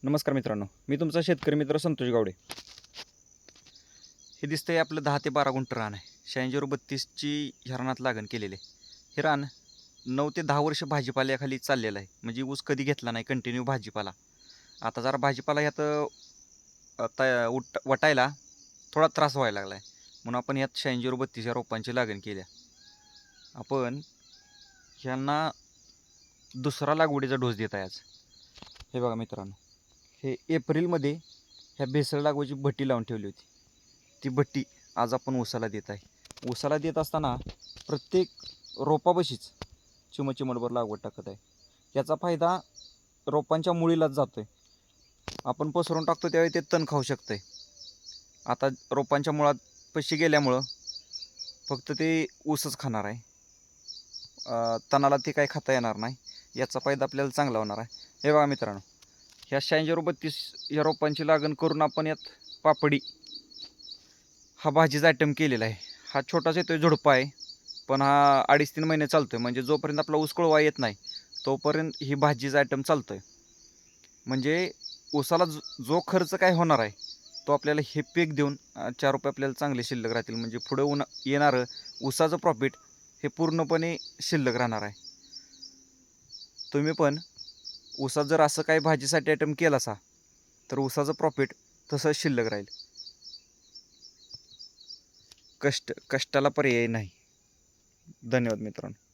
नमस्कार मित्रांनो, मी तुमचा शेतकरी मित्र संतोष गावडे. हे दिसतंय आपलं 10 ते 12 गुंठ रान आहे. 8632ची ह्या लागण केलेली आहे. हे रान 9 ते 10 वर्ष भाजीपाल्याखाली चाललेलं आहे. म्हणजे ऊस कधी घेतला नाही, कंटिन्यू भाजीपाला. आता जरा भाजीपाला ह्यात वटायला थोडा त्रास व्हायला लागला आहे. म्हणून आपण ह्यात 8632 या रोपांची लागण केली आहे. आपण ह्यांना दुसरा लागवडीचा डोस देत आहे आज. हे बघा मित्रांनो, हे एप्रिलमध्ये ह्या भेसळ लागवडीची भट्टी लावून ठेवली होती. ती भट्टी आज आपण ऊसाला देत आहे. ऊसाला देत असताना प्रत्येक रोपापाशीच चिमटभर लागवड टाकत आहे. याचा फायदा रोपांच्या मुळीलाच जातो आहे. आपण पसरून टाकतो त्यावेळी ते तण खाऊ शकतं. आता रोपांच्या मुळात पैसे गेल्यामुळं फक्त ते ऊसच खाणार आहे. तणाला ते काही खाता येणार नाही. याचा फायदा आपल्याला चांगला होणार आहे. हे बघा मित्रांनो, ह्या 8632 या रोपांची लागण करून आपण यात पापडी हा भाजीचा आयटम केलेला आहे. हा छोटाच येतोय, झुडपा आहे, पण हा 2.5-3 महिने चालतोय. म्हणजे जोपर्यंत आपला ऊस कोळवा येत नाही तोपर्यंत ही भाजीचा आयटम चालतोय. म्हणजे ऊसाला जो खर्च काय होणार आहे तो आपल्याला हे पीक देऊन 4 रुपये आपल्याला चांगले शिल्लक राहतील. म्हणजे पुढे येणारं ऊसाचं प्रॉफिट हे पूर्णपणे शिल्लक राहणार आहे. तुम्ही पण ऊसात जर असं काही भाजीसाठी आयटम केला असा तर ऊसाचं प्रॉफिट तसंच शिल्लक राहील. कष्टाला पर्याय नाही. धन्यवाद मित्रांनो.